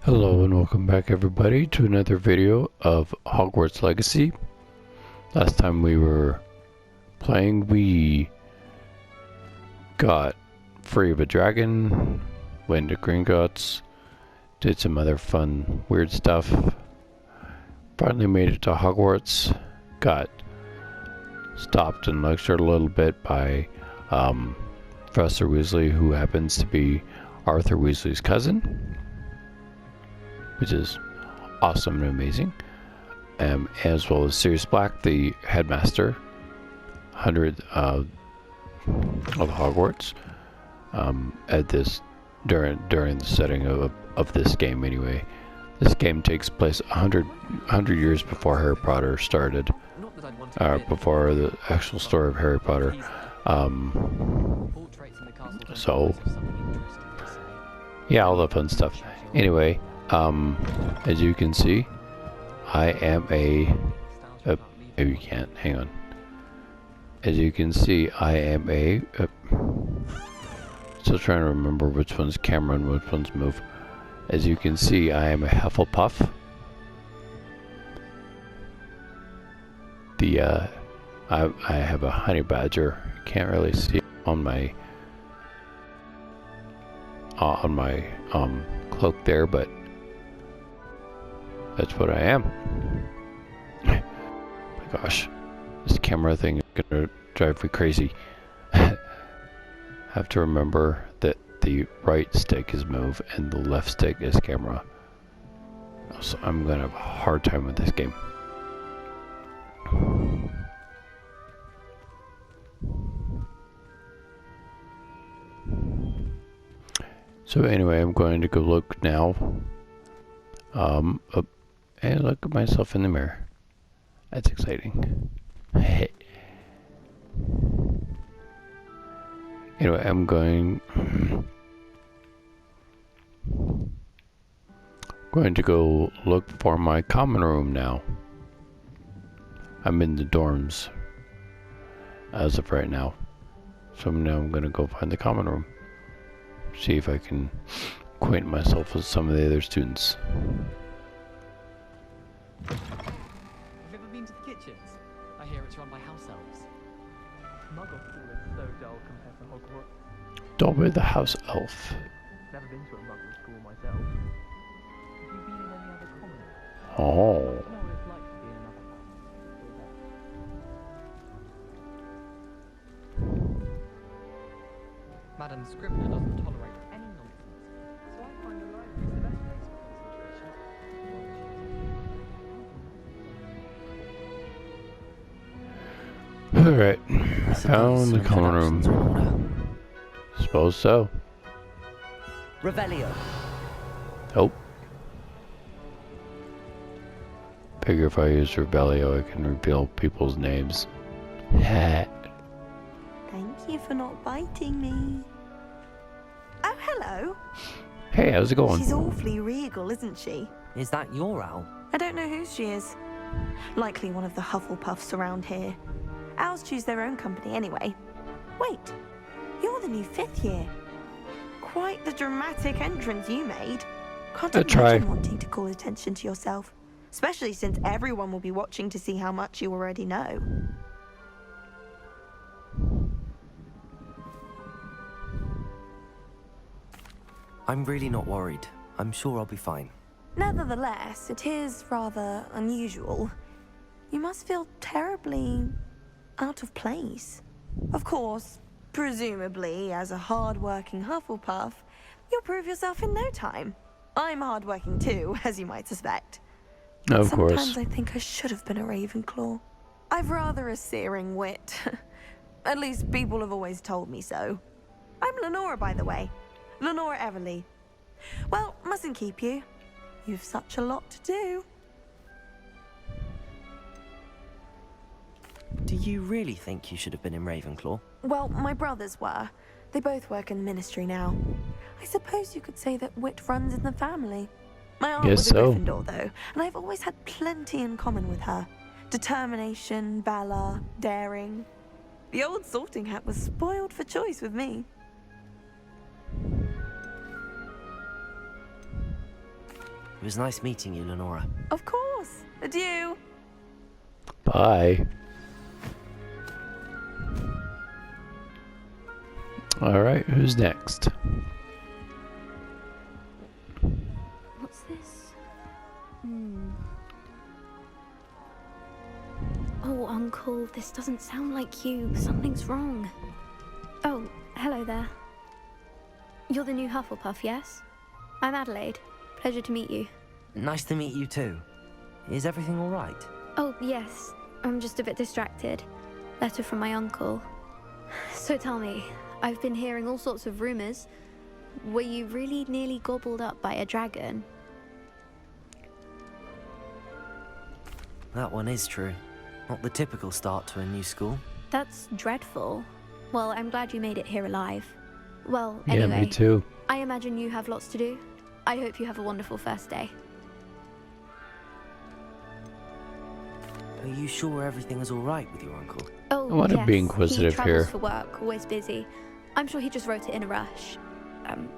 Hello and welcome back everybody to another video of Hogwarts Legacy. Last time we were playing, we got free of a dragon, went to Gringotts, did some other fun weird stuff, finally made it to Hogwarts, got stopped and lectured a little bit by Professor Weasley, who happens to be Arthur Weasley's cousin, which is awesome and amazing, as well as Sirius Black, the headmaster, 100 of Hogwarts, at this during the setting of this game. Anyway, this game takes place 100 years before Harry Potter started, before the actual story of Harry Potter. So yeah, all the fun stuff. Anyway. As you can see, I am maybe you can't, hang on. As you can see, I am still trying to remember which one's camera and which one's move. As you can see, I am a Hufflepuff. I have a honey badger. Can't really see it on my cloak there, but that's what I am. My gosh, this camera thing is gonna drive me crazy. Have to remember that the right stick is move and the left stick is camera. So I'm gonna have a hard time with this game. So anyway, I'm going to go look now. And look at myself in the mirror. That's exciting. Anyway, I'm going to go look for my common room now. I'm in the dorms as of right now. So now I'm going to go find the common room. See if I can acquaint myself with some of the other students. Have you ever been to the kitchens? I hear it's run by house elves. Muggle school is so dull compared to Hogwarts. Don't be the house elf. Never been to a Muggle school myself. Have you been in any other commons? Oh. I don't know what it's like to be in another house. Madam Scrivener doesn't tolerate any nonsense, so I find the library is the best place for concentration. Alright, found the common room. Suppose so. Revelio. Oh. Figure if I use Rebellio, I can reveal people's names. Thank you for not biting me. Oh, hello. Hey, how's it going? She's awfully regal, isn't she? Is that your owl? I don't know who she is. Likely one of the Hufflepuffs around here. Owls choose their own company anyway. Wait, you're the new 5th year. Quite the dramatic entrance you made. Can't imagine wanting to call attention to yourself, especially since everyone will be watching to see how much you already know. I'm really not worried. I'm sure I'll be fine. Nevertheless, it is rather unusual. You must feel terribly out of place. Of course, presumably, as a hard-working Hufflepuff, you'll prove yourself in no time. I'm hard-working too, as you might suspect. Of course. Sometimes I think I should have been a Ravenclaw. I've rather a searing wit. At least people have always told me so. I'm Lenora, by the way. Lenora Everly. Well, mustn't keep you. You've such a lot to do. Do you really think you should have been in Ravenclaw? Well, my brothers were. They both work in the ministry now. I suppose you could say that wit runs in the family. My aunt was a Gryffindor, though, and I've always had plenty in common with her. Determination, valor, daring. The old sorting hat was spoiled for choice with me. It was nice meeting you, Lenora. Of course. Adieu. Bye. Alright, who's next? What's this? Oh, Uncle, this doesn't sound like you. Something's wrong. Oh, hello there. You're the new Hufflepuff, yes? I'm Adelaide. Pleasure to meet you. Nice to meet you too. Is everything all right? Oh, yes. I'm just a bit distracted. Letter from my uncle. So tell me, I've been hearing all sorts of rumors. Were you really nearly gobbled up by a dragon? That one is true. Not the typical start to a new school. That's dreadful. Well, I'm glad you made it here alive. Well, Yeah, anyway, me too. I imagine you have lots to do. I hope you have a wonderful first day. Are you sure everything is all right with your uncle? Oh, I want to yes. be inquisitive he travels here. for work, always busy. I'm sure he just wrote it in a rush.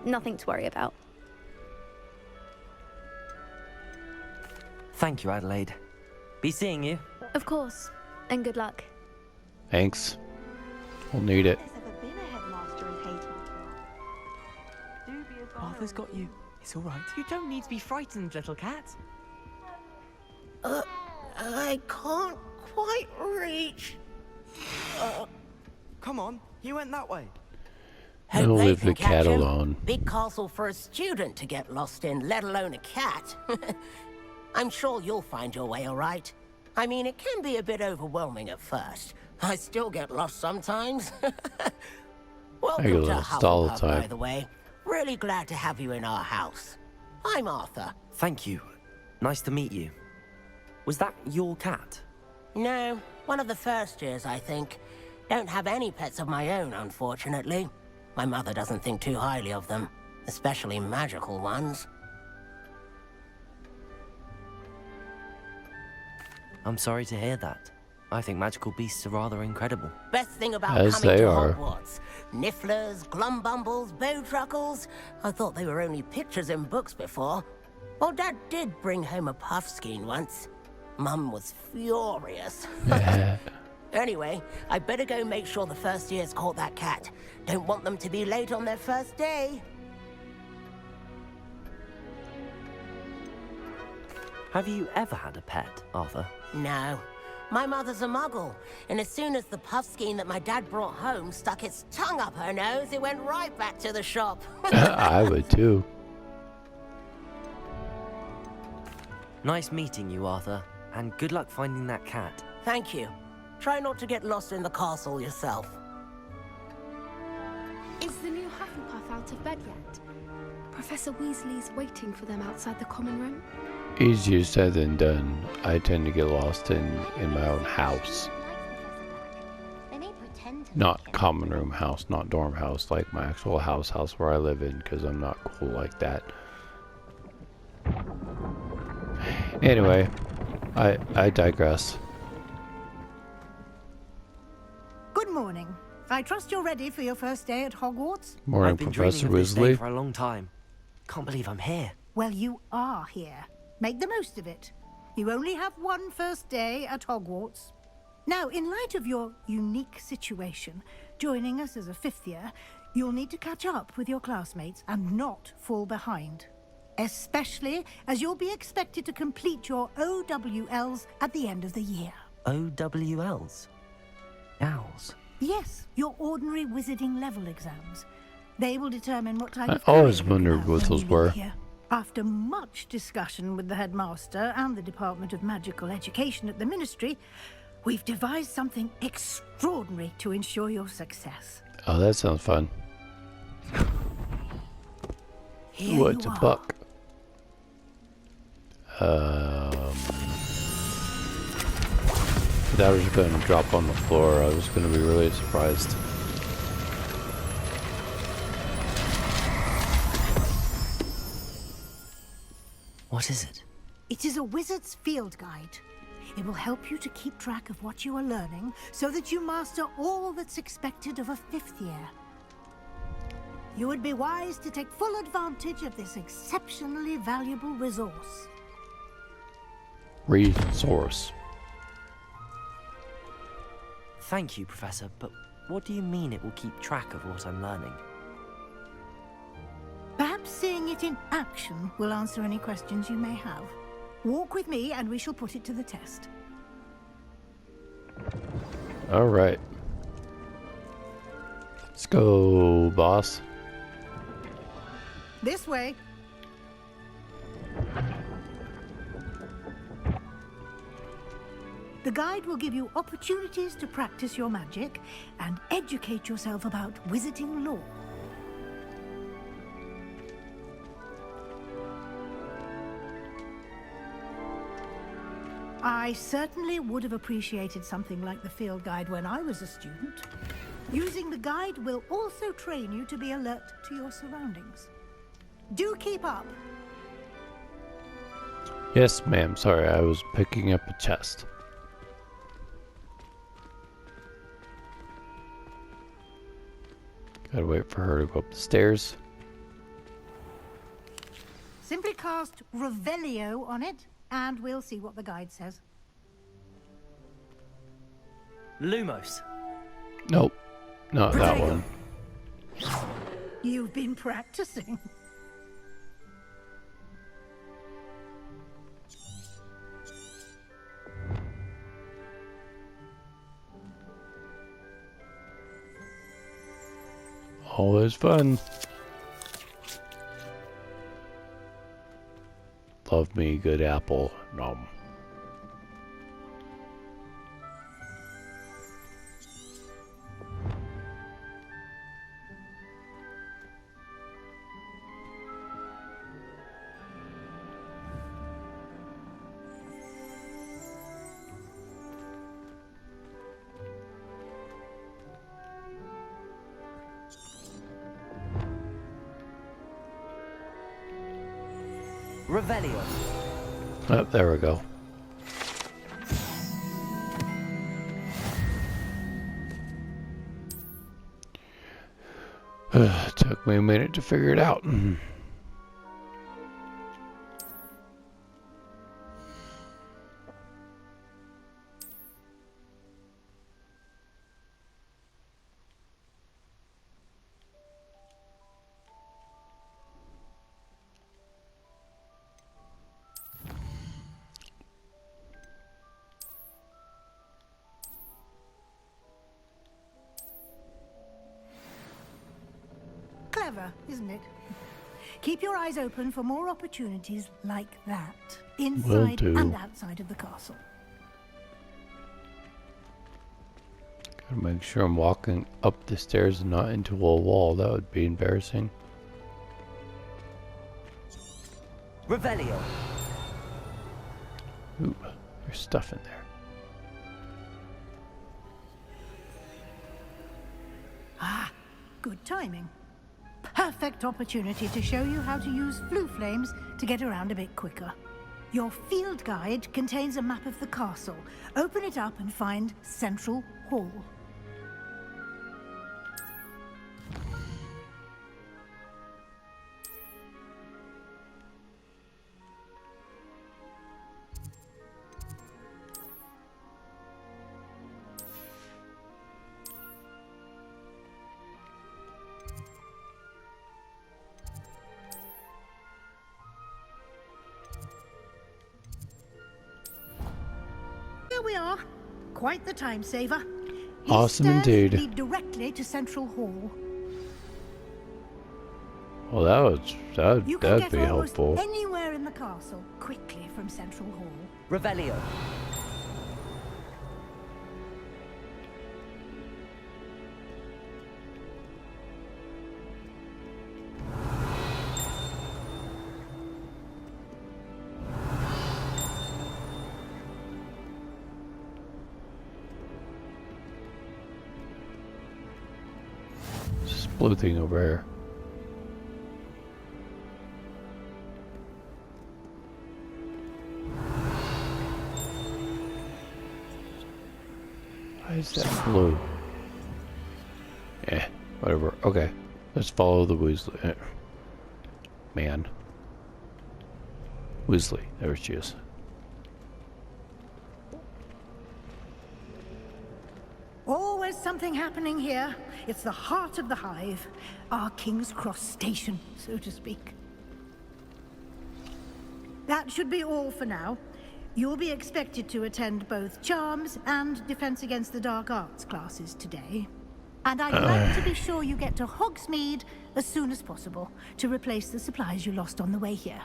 Nothing to worry about. Thank you, Adelaide. Be seeing you. Of course. And good luck. Thanks. We'll need it. There's ever been a headmaster in Hayton. Dubious Arthur's got you. It's all right. You don't need to be frightened, little cat. I can't quite reach. Come on, he went that way. Hope I'll they leave can the cat catch him. alone. Big castle for a student to get lost in, let alone a cat. I'm sure you'll find your way all right. I mean, it can be a bit overwhelming at first. I still get lost sometimes. Welcome get to lost all the Hufflepuff, time. by the way. Really glad to have you in our house. I'm Arthur. Thank you. Nice to meet you. Was that your cat? No, one of the first years, I think. Don't have any pets of my own, unfortunately. My mother doesn't think too highly of them, especially magical ones. I'm sorry to hear that. I think magical beasts are rather incredible. Best thing about As coming they to are. Hogwarts. Nifflers, Glumbumbles, Bowtruckles. I thought they were only pictures in books before. Well, Dad did bring home a Puffskein once. Mum was furious. Anyway, I better go make sure the first years caught that cat. Don't want them to be late on their first day. Have you ever had a pet, Arthur? No. My mother's a muggle, and as soon as the Puffskein that my dad brought home stuck its tongue up her nose, it went right back to the shop. I would too. Nice meeting you, Arthur. And good luck finding that cat. Thank you. Try not to get lost in the castle yourself. Is the new Hufflepuff out of bed yet? Professor Weasley's waiting for them outside the common room. Easier said than done. I tend to get lost in my own house. Not common room house, not dorm house, like my actual house where I live in, because I'm not cool like that. Anyway, I digress. Good morning. I trust you're ready for your first day at Hogwarts? Morning, I've been Professor dreaming of this day Weasley. for a long time. Can't believe I'm here. Well, you are here. Make the most of it. You only have one first day at Hogwarts. Now, in light of your unique situation, joining us as a fifth year, you'll need to catch up with your classmates and not fall behind. Especially as you'll be expected to complete your OWLs at the end of the year. OWLs? Owls? Yes, your ordinary wizarding level exams. They will determine what type I of always career you wondered have what when those you were. leave here. After much discussion with the headmaster and the Department of Magical Education at the Ministry, we've devised something extraordinary to ensure your success. Oh, that sounds fun. Here What's you a are. buck? That was going to drop on the floor. I was going to be really surprised. What is it? It is a wizard's field guide. It will help you to keep track of what you are learning so that you master all that's expected of a fifth year. You would be wise to take full advantage of this exceptionally valuable resource. Resource. Thank you, Professor, but what do you mean it will keep track of what I'm learning? Perhaps seeing it in action will answer any questions you may have. Walk with me and we shall put it to the test. Alright. Let's go, boss. This way. The guide will give you opportunities to practice your magic and educate yourself about wizarding lore. I certainly would have appreciated something like the field guide when I was a student. Using the guide will also train you to be alert to your surroundings. Do keep up. Yes, ma'am. Sorry, I was picking up a chest. Gotta wait for her to go up the stairs. Simply cast Revelio on it, and we'll see what the guide says. Lumos. Nope. Not that one. You've been practicing. Always fun. Love me a good apple. Nom. Revelio. Oh, there we go. Took me a minute to figure it out. Clever, isn't it? Keep your eyes open for more opportunities like that, inside do. and outside of the castle. Gotta make sure I'm walking up the stairs and not into a wall. That would be embarrassing. Revelio. Ooh, there's stuff in there. Ah, good timing. Perfect opportunity to show you how to use flue flames to get around a bit quicker. Your field guide contains a map of the castle. Open it up and find Central Hall. Here we are. Quite the time saver. These Awesome stairs indeed. lead directly to Central Hall. Well, that'd You can be get almost helpful. anywhere in the castle quickly from Central Hall. Revelio. This blue thing over here. Why is that blue? Eh, whatever. Okay. Let's follow the Weasley. Man. Weasley. There she is. Always something happening here. It's the heart of the hive. Our King's Cross station, so to speak. That should be all for now. You'll be expected to attend both Charms and Defense Against the Dark Arts classes today. And I'd like to be sure you get to Hogsmeade as soon as possible to replace the supplies you lost on the way here.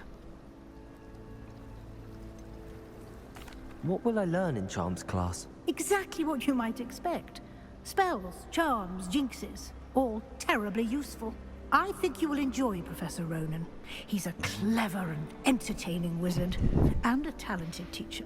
What will I learn in Charms class? Exactly what you might expect. Spells, charms, jinxes, all terribly useful. I think you will enjoy Professor Ronan. He's a clever and entertaining wizard, and a talented teacher.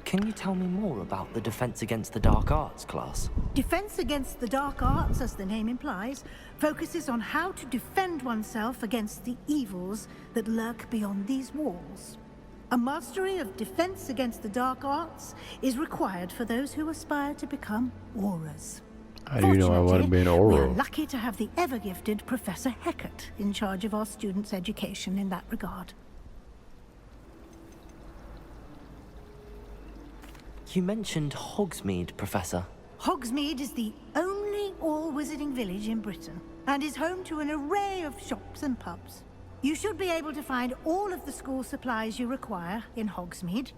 Can you tell me more about the Defense Against the Dark Arts class? Defense Against the Dark Arts, as the name implies, focuses on how to defend oneself against the evils that lurk beyond these walls. A mastery of Defense Against the Dark Arts is required for those who aspire to become auras. How do you know I want to be an Fortunately, aura? we're lucky to have the ever-gifted Professor Hecat in charge of our students' education in that regard. You mentioned Hogsmeade, Professor. Hogsmeade is the only all-wizarding village in Britain, and is home to an array of shops and pubs. You should be able to find all of the school supplies you require in Hogsmeade.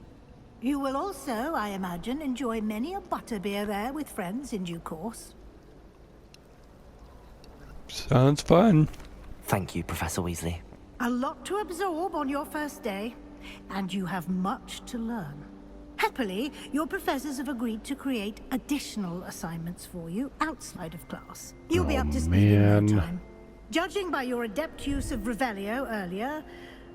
You will also, I imagine, enjoy many a butterbeer there with friends in due course. Sounds fun. Thank you, Professor Weasley. A lot to absorb on your first day, and you have much to learn. Happily, your professors have agreed to create additional assignments for you outside of class. You'll be up to speed in no time. Judging by your adept use of Revelio earlier,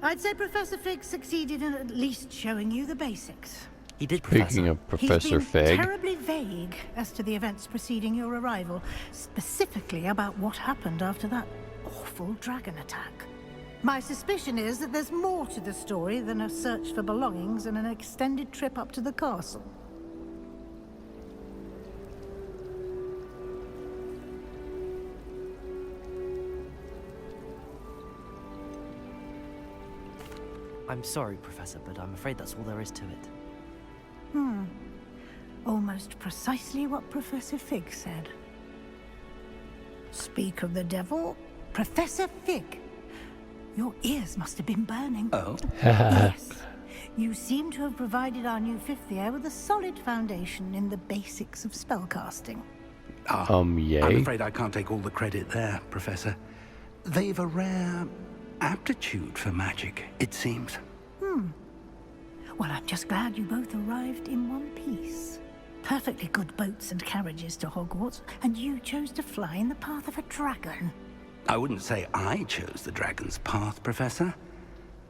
I'd say Professor Fig succeeded in at least showing you the basics. He did, Professor. Speaking of Professor He's been Fig, terribly vague as to the events preceding your arrival, specifically about what happened after that awful dragon attack. My suspicion is that there's more to the story than a search for belongings and an extended trip up to the castle. I'm sorry, Professor, but I'm afraid that's all there is to it. Almost precisely what Professor Fig said. Speak of the devil, Professor Fig. Your ears must have been burning. Oh? Yes. You seem to have provided our new fifth year with a solid foundation in the basics of spellcasting. yay. I'm afraid I can't take all the credit there, Professor. They've a rare aptitude for magic, it seems. Well, I'm just glad you both arrived in one piece. Perfectly good boats and carriages to Hogwarts, and you chose to fly in the path of a dragon. I wouldn't say I chose the dragon's path, Professor.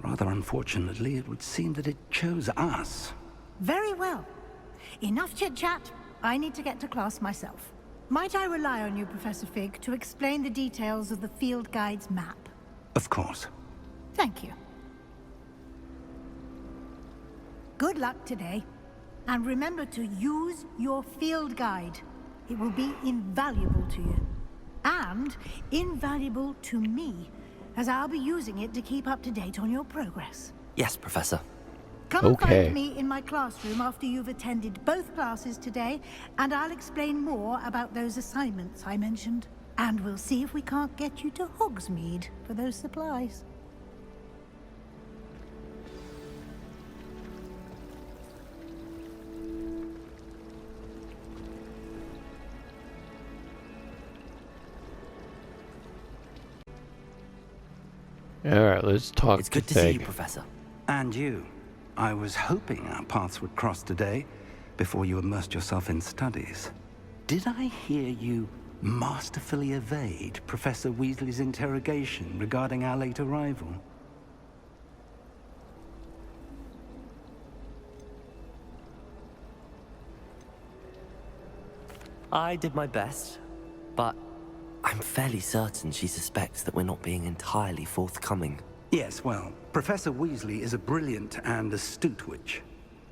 Rather unfortunately, it would seem that it chose us. Very well. Enough chit-chat. I need to get to class myself. Might I rely on you, Professor Fig, to explain the details of the field guide's map? Of course. Thank you. Good luck today. And remember to use your field guide. It will be invaluable to you. And invaluable to me, as I'll be using it to keep up to date on your progress. Yes, Professor. Come and Okay. find me in my classroom after you've attended both classes today, and I'll explain more about those assignments I mentioned. And we'll see if we can't get you to Hogsmeade for those supplies. Alright, let's talk It's to good to see you, Fig. Professor. And you. I was hoping our paths would cross today, before you immersed yourself in studies. Did I hear you masterfully evade Professor Weasley's interrogation regarding our late arrival? I did my best, but I'm fairly certain she suspects that we're not being entirely forthcoming. Yes, well, Professor Weasley is a brilliant and astute witch.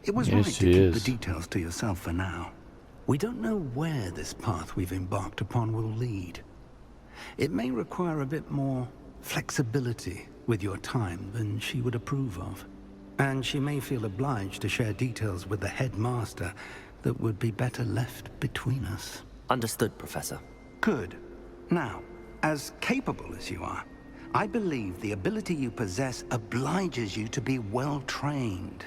It was Yes, right to she keep is. the details to yourself for now. We don't know where this path we've embarked upon will lead. It may require a bit more flexibility with your time than she would approve of. And she may feel obliged to share details with the headmaster that would be better left between us. Understood, Professor. Good. Now, as capable as you are, I believe the ability you possess obliges you to be well trained.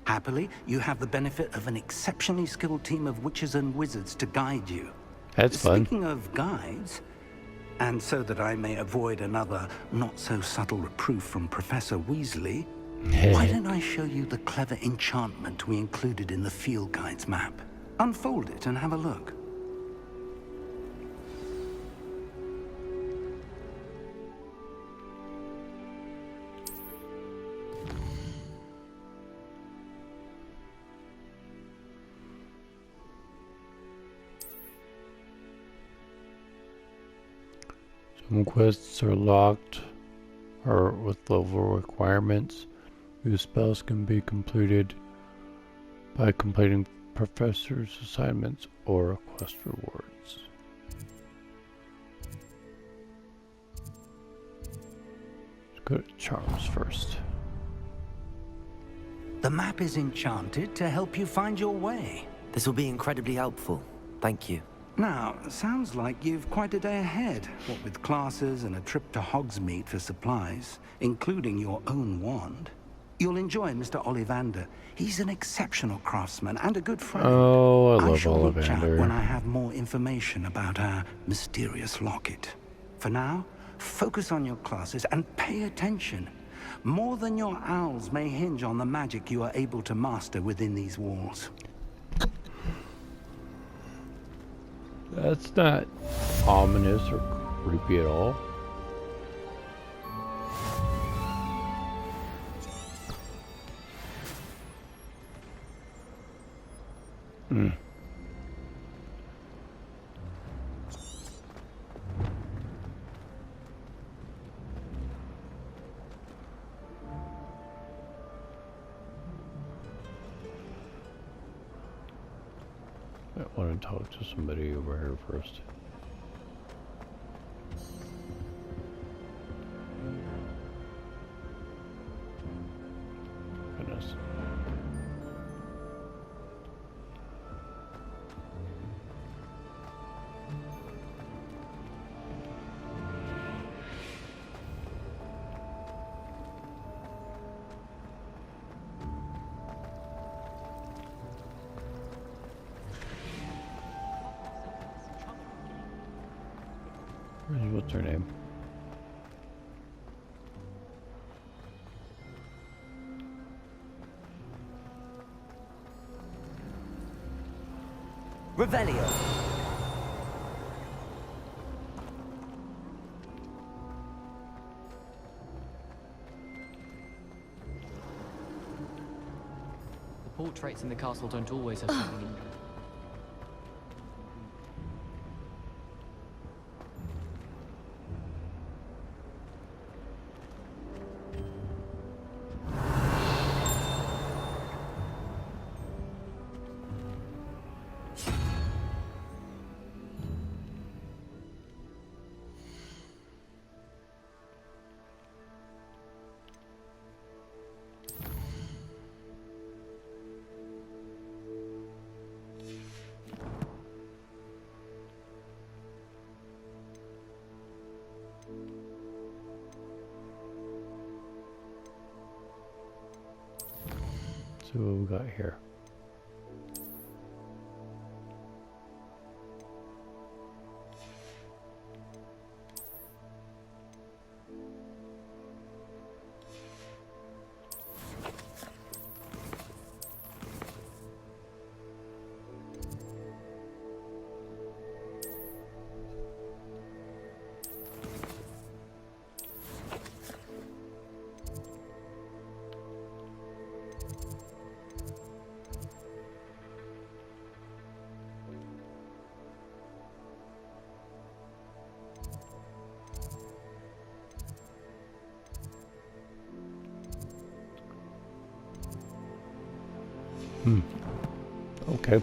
Happily, you have the benefit of an exceptionally skilled team of witches and wizards to guide you. That's fun. Speaking of guides, and so that I may avoid another not-so-subtle reproof from Professor Weasley, why don't I show you the clever enchantment we included in the field guide's map? Unfold it and have a look. Some quests are locked or with level requirements. Whose spells can be completed by completing professor's assignments or quest rewards. Let's go to charms first. The map is enchanted to help you find your way. This will be incredibly helpful. Thank you. Now, sounds like you've quite a day ahead, what with classes and a trip to Hogsmeade for supplies, including your own wand. You'll enjoy Mr. Ollivander. He's an exceptional craftsman and a good friend. Oh, I love shall reach out Ollivander. when I have more information about our mysterious locket. For now, focus on your classes and pay attention. More than your owls may hinge on the magic you are able to master within these walls. That's not ominous or creepy at all. I want to talk to somebody over here first. Goodness. What's her name? Revelio. The portraits in the castle don't always have something in them. See what we got here. Okay.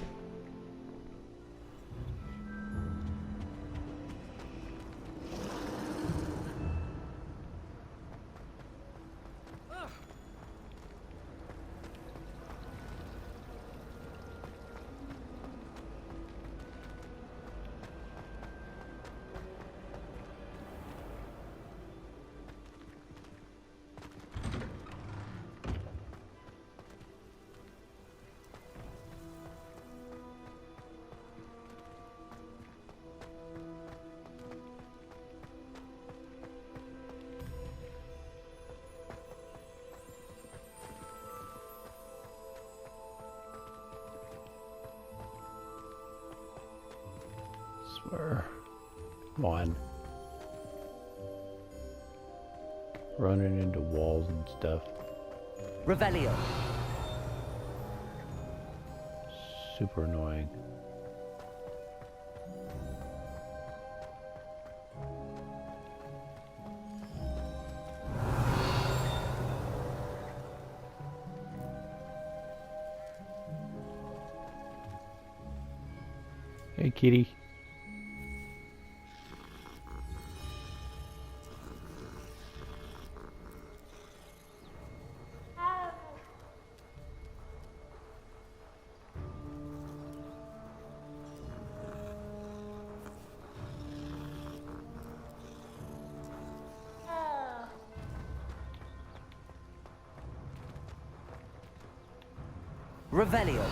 somewhere. Come on. Running into walls and stuff. Revelio. Super annoying. Hey, kitty. Revelio.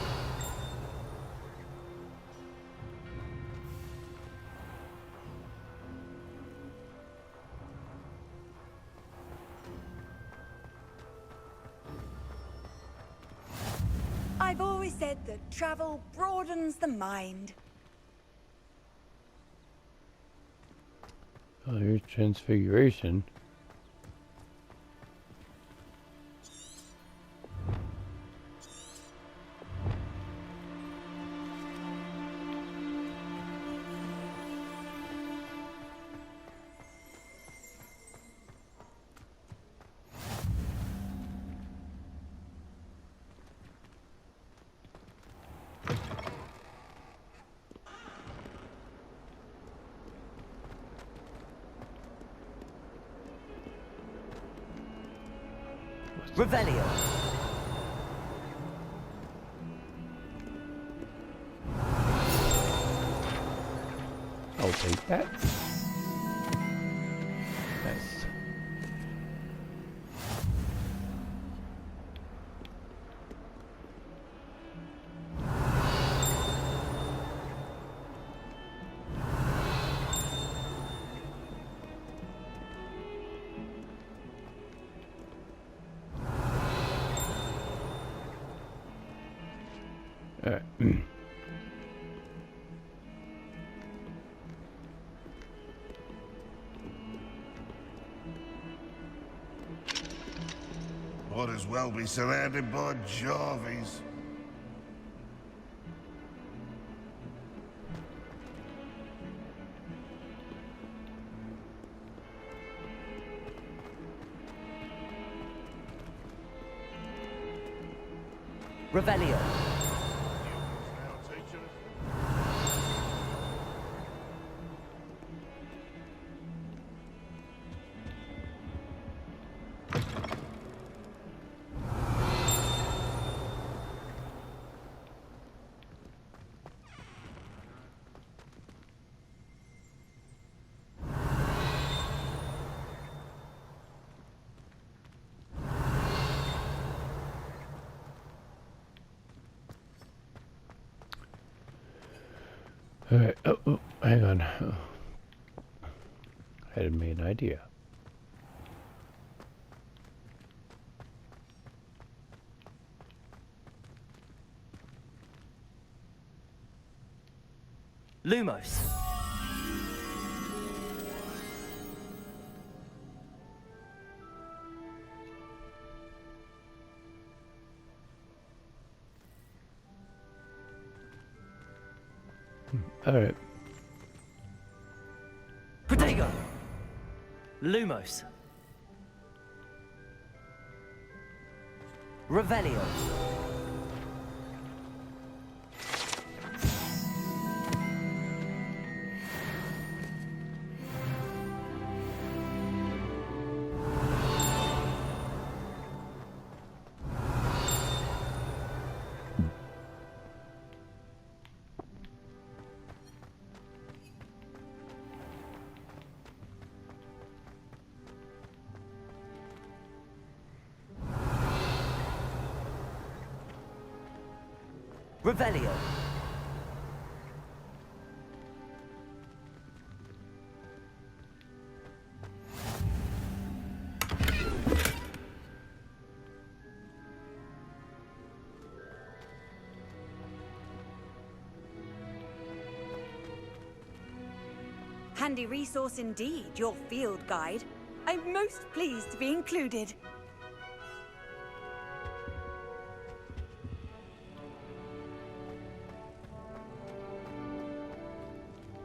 I've always said that travel broadens the mind. Oh, here's Transfiguration. Revelio. I'll take that. Nice. Alright. Might as well be surrounded by Jarvies. Revelio. Alright, oh, hang on. Oh. I had made an idea. Lumos. Alright. Protego. Lumos. Revelio. Revelio. Handy resource indeed, your field guide. I'm most pleased to be included.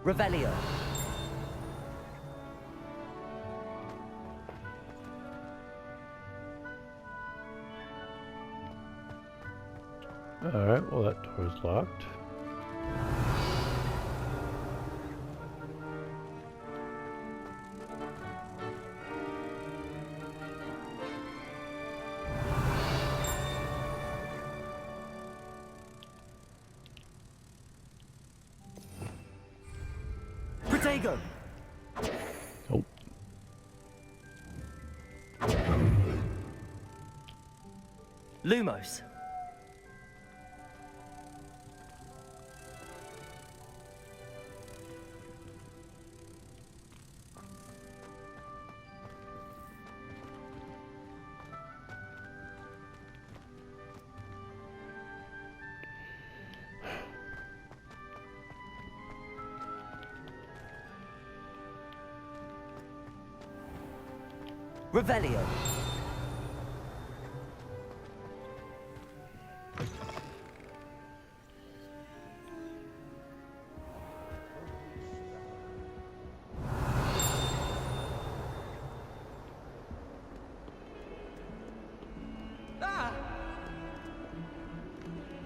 Revelio. Alright, well that door's locked. Protego. Oh. Lumos. Revelio. Ah!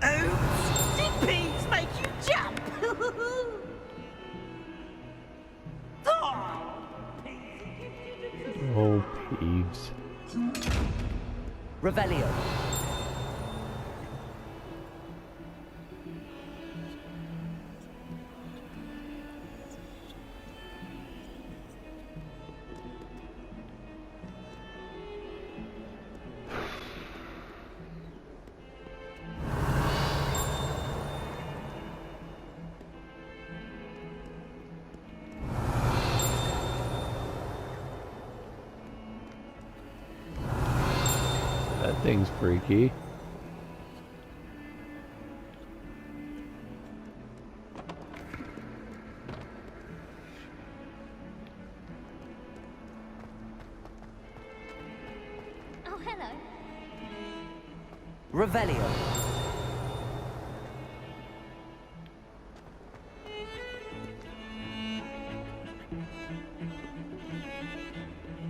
Oh, stick peas make you jump! Oh, peeves. Revelio. That thing's freaky. Oh, hello. Revelio.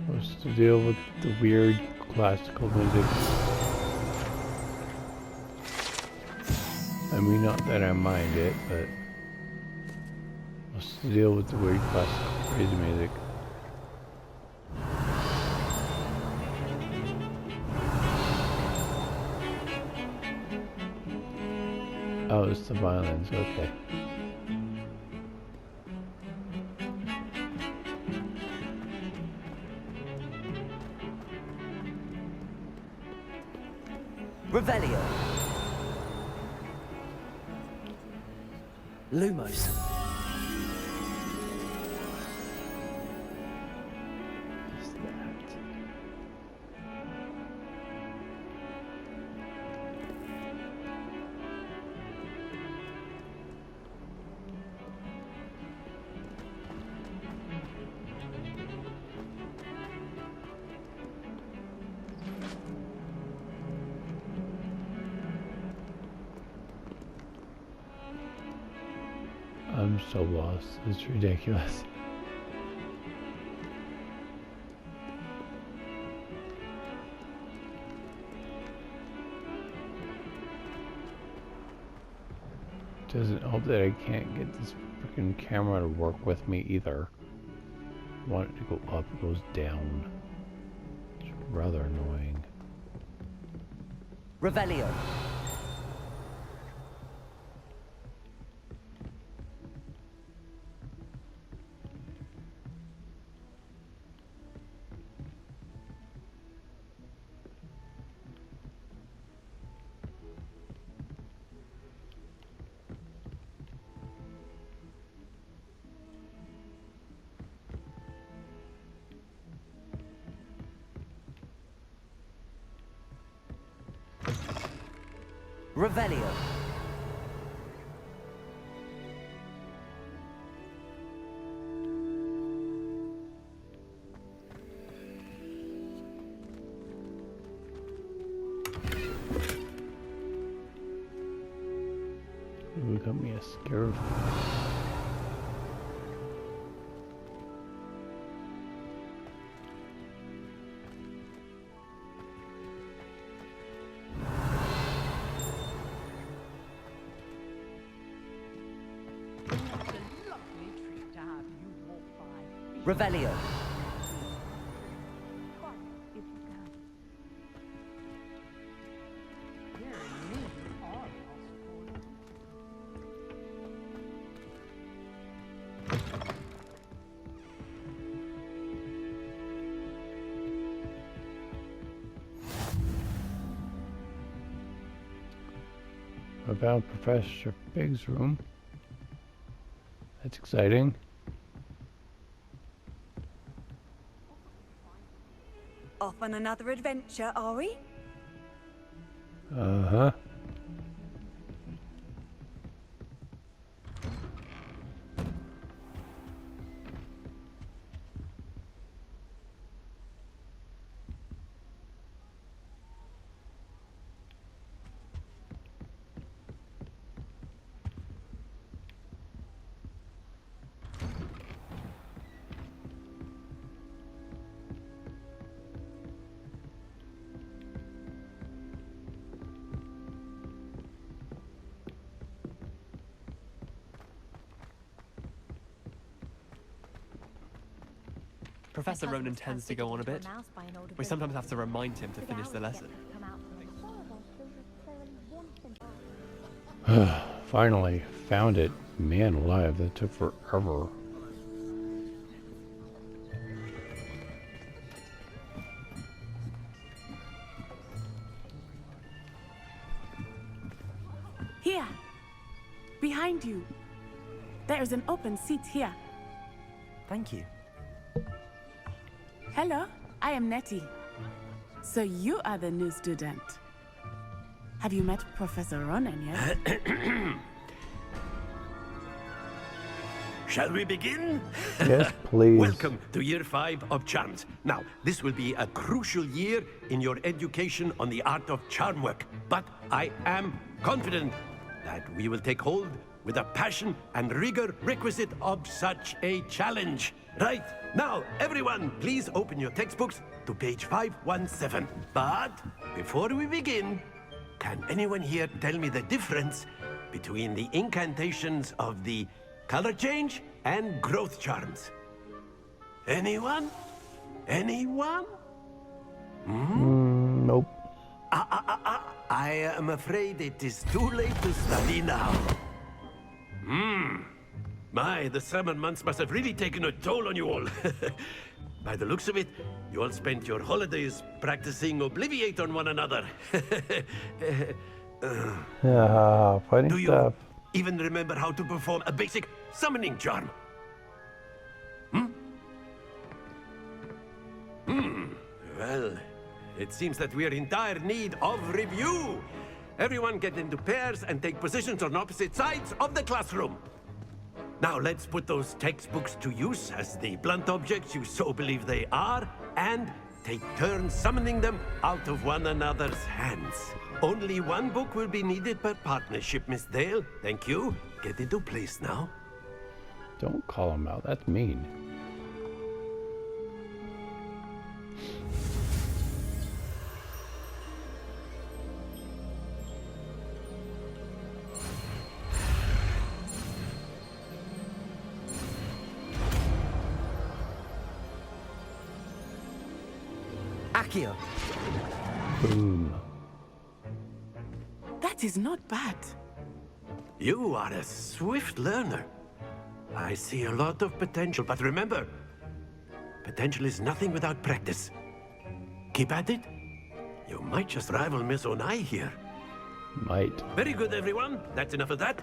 What's the deal with the weird classical music? I mean, not that I mind it, but what's the deal with the weird classical crazy music? Oh, it's the violins, okay. Revelio. Lumos. What's that? I'm so lost. It's ridiculous. Doesn't help that I can't get this freaking camera to work with me either. I want it to go up, it goes down. It's rather annoying. Revelio. Revelio. Got me a scared. Revelio. I found Professor Fig's room. That's exciting. Off on another adventure, are we? Uh-huh. Professor Ronan tends to go on a bit. We sometimes have to remind him to finish the lesson. Finally found it. Man alive, that took forever. Here. Behind you. There is an open seat here. Thank you. Hello, I am Nettie. So you are the new student. Have you met Professor Ronan yet? Shall we begin? Yes, please. Welcome to Year 5 of Charms. Now, this will be a crucial year in your education on the art of charm work. But I am confident that we will take hold with the passion and rigor requisite of such a challenge. Right, now, everyone, please open your textbooks to page 517. But before we begin, can anyone here tell me the difference between the incantations of the color change and growth charms? Anyone? Anyone? Nope. I am afraid it is too late to study now. My, the summer months must have really taken a toll on you all. By the looks of it, you all spent your holidays practicing Obliviate on one another. Funny Do you stuff. even remember how to perform a basic summoning charm? Well, it seems that we are in dire need of review. Everyone get into pairs and take positions on opposite sides of the classroom. Now let's put those textbooks to use as the blunt objects you so believe they are, and take turns summoning them out of one another's hands. Only one book will be needed per partnership, Miss Dale. Thank you. Get into place now. Don't call him out. That's mean. Accio. Boom. That is not bad. You are a swift learner. I see a lot of potential, but remember, potential is nothing without practice. Keep at it. You might just rival Miss Onai here. Might. Very good, everyone. That's enough of that.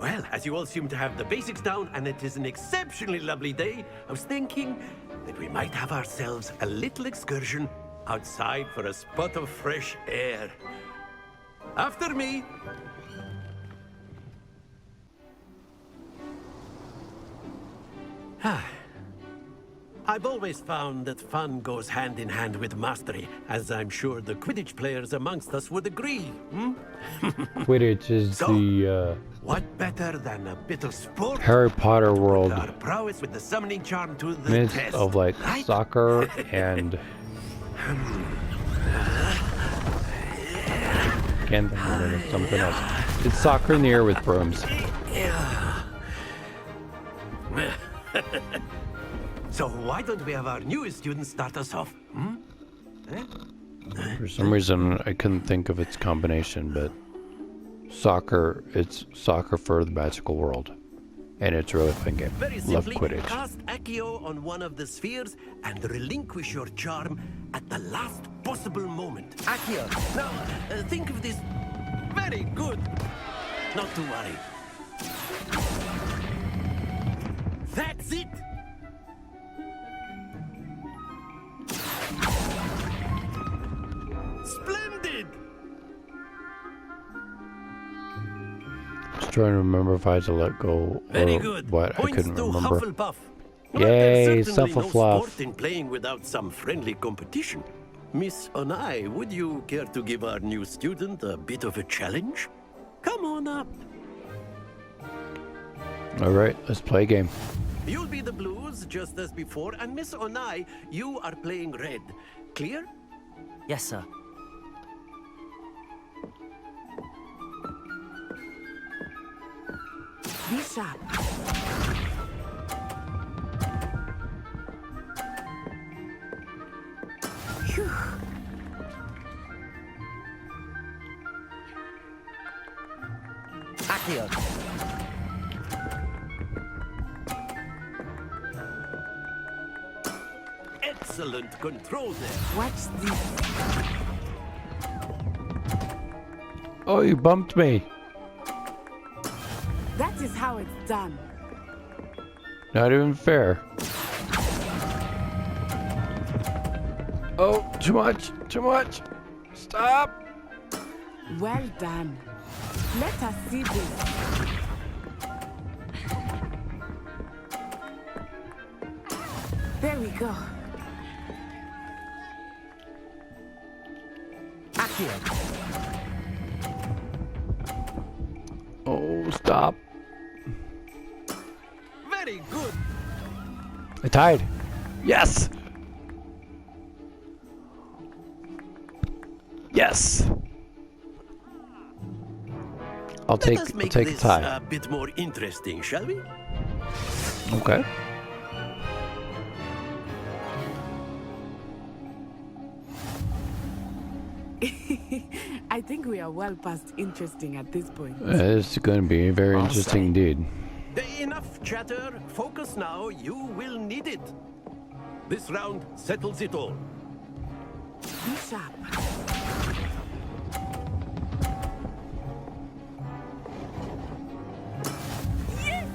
Well, as you all seem to have the basics down, and it is an exceptionally lovely day, I was thinking that we might have ourselves a little excursion outside for a spot of fresh air. After me. I've always found that fun goes hand in hand with mastery, as I'm sure the Quidditch players amongst us would agree. Quidditch is So, the what better than a bit of sport? Harry Potter world Our prowess with the summoning charm to the mix test, of like right? soccer and can't think of it, something else. It's soccer in the air with brooms. So why don't we have our newest student start us off? For some reason, I couldn't think of its combination, but soccer, it's soccer for the magical world. And it's a really fun game. Very Love simply, Quidditch. cast Accio on one of the spheres and relinquish your charm at the last possible moment. Accio. Now, think of this. Very good. Not to worry. That's it. Splendid. Just trying to remember if I had to let go Very or good. what. I Points couldn't to remember. Hufflepuff. Yay, There's certainly no Hufflepuff. sport in playing without some friendly competition. Miss Onai, would you care to give our new student a bit of a challenge? Come on up. Alright, let's play a game. You'll be the blues, just as before, and Miss Onai, you are playing red. Clear? Yes, sir. Be sharp. Phew. Accio. Excellent control there. Watch this. Oh, you bumped me. That is how it's done. Not even fair. Oh, too much. Too much. Stop. Well done. Let us see this. There we go. Accio. Oh, stop. Very good. I tied. Yes. Yes. I'll take Let us a make this tie. a bit more interesting, shall we? Okay. I think we are well past interesting at this point. It's going to be very interesting indeed. Enough chatter. Focus now. You will need it. This round settles it all. Be sharp. Yes!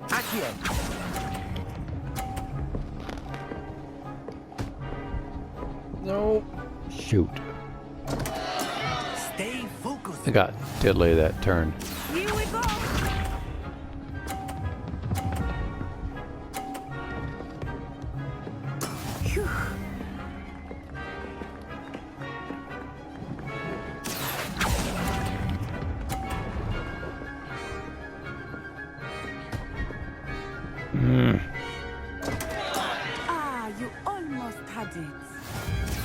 Accio. No. Shoot. Stay focused. I got diddly that turn. Here we go. Phew. Ah, you almost had it.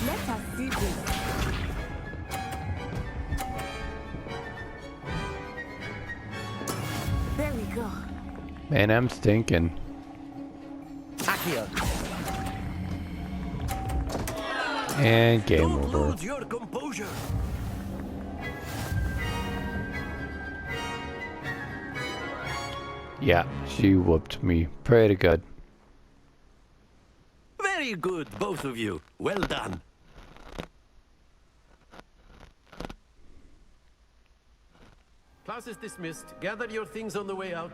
Let us see this. There we go. Man, I'm stinking. Accio. And game Don't over. lose your composure. Yeah, she whooped me pretty good. Very good, both of you. Well done. Class is dismissed. Gather your things on the way out.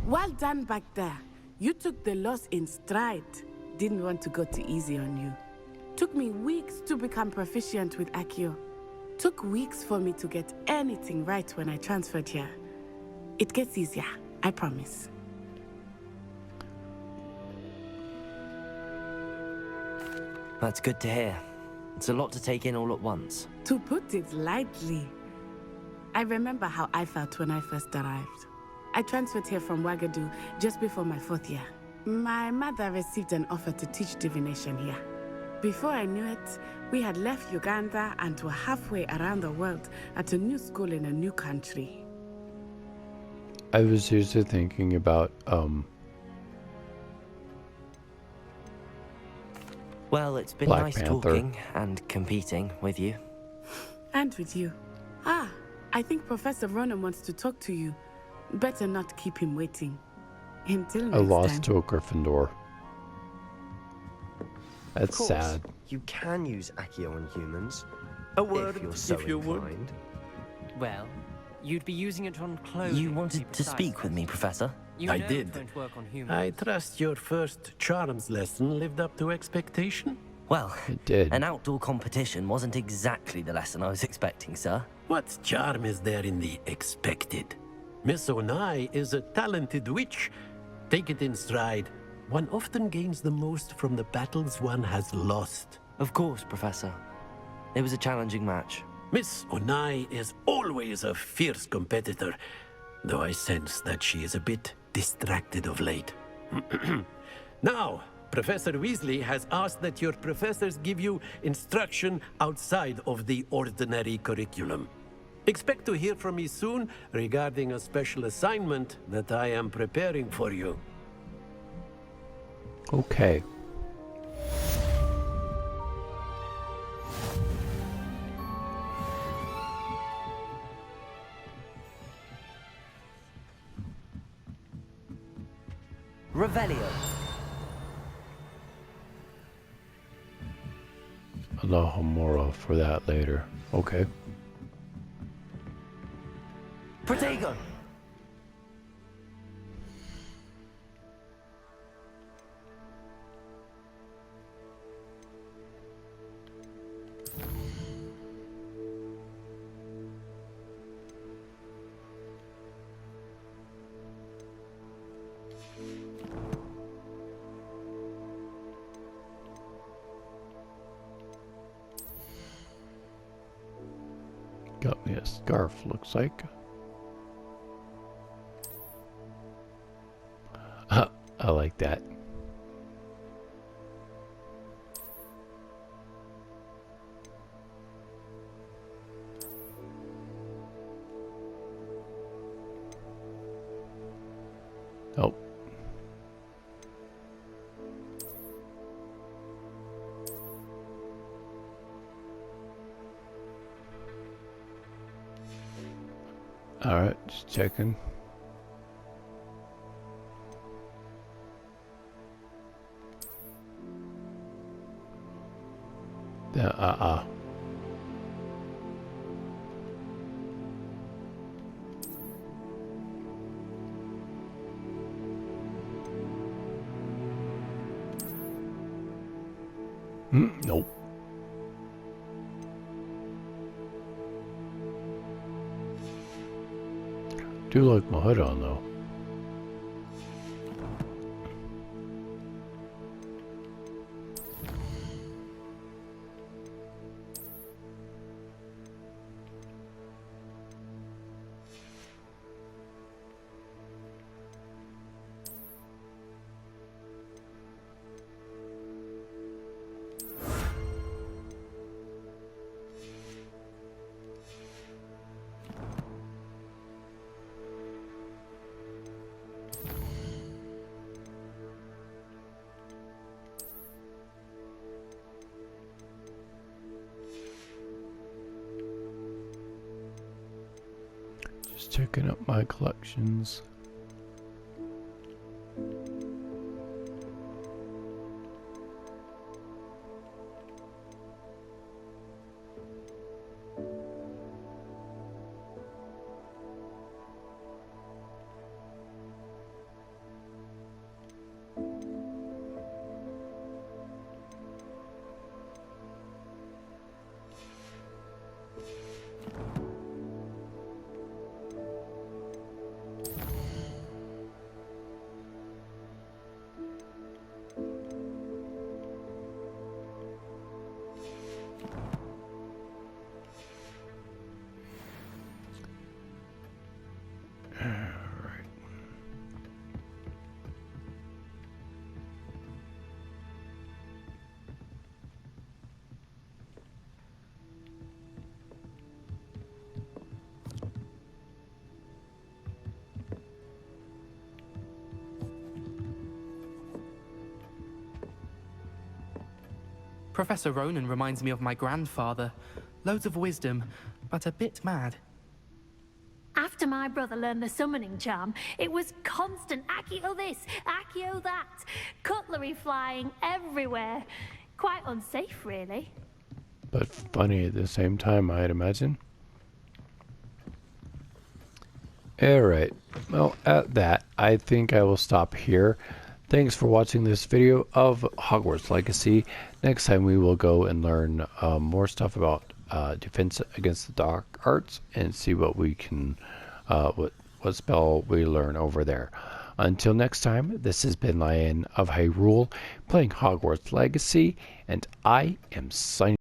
Well done back there. You took the loss in stride. Didn't want to go too easy on you. Took me weeks to become proficient with Accio. Took weeks for me to get anything right when I transferred here. It gets easier, I promise. That's good to hear. It's a lot to take in all at once. To put it lightly, I remember how I felt when I first arrived. I transferred here from Wagadu just before my 4th year. My mother received an offer to teach divination here. Before I knew it, we had left Uganda and were halfway around the world at a new school in a new country. I was seriously thinking about, Well, it's been Black nice Panther. talking and competing with you. And with you. Ah, I think Professor Ronan wants to talk to you. Better not keep him waiting. Until next I lost time. to a Gryffindor. That's Of course, sad. you can use Accio on humans. A word, if you're so if you would. inclined. Well, you'd be using it on clothing. You to be wanted to precise. speak with me, Professor? You I know did. it won't work on humans. I trust your first charms lesson lived up to expectation. Well, It did. an outdoor competition wasn't exactly the lesson I was expecting, sir. What charm is there in the expected? Miss Onai is a talented witch. Take it in stride. One often gains the most from the battles one has lost. Of course, Professor. It was a challenging match. Miss Onai is always a fierce competitor, though I sense that she is a bit distracted of late. Now, Professor Weasley has asked that your professors give you instruction outside of the ordinary curriculum. Expect to hear from me soon regarding a special assignment that I am preparing for you. Okay. Revelio. Alohomora for that later. Okay. Protego. Got me a scarf, looks like. I like that. Oh. Alright, just checking. Yeah, nope. Do like my hood on though. Just checking up my collections. Professor Ronan reminds me of my grandfather. Loads of wisdom, but a bit mad. After my brother learned the summoning charm, it was constant Accio this, Accio that. Cutlery flying everywhere. Quite unsafe, really. But funny at the same time, I'd imagine. Alright, well, at that, I think I will stop here. Thanks for watching this video of Hogwarts Legacy. Next time we will go and learn more stuff about defense against the dark arts and see what we can, what spell we learn over there. Until next time, this has been Lion of Hyrule playing Hogwarts Legacy, and I am signing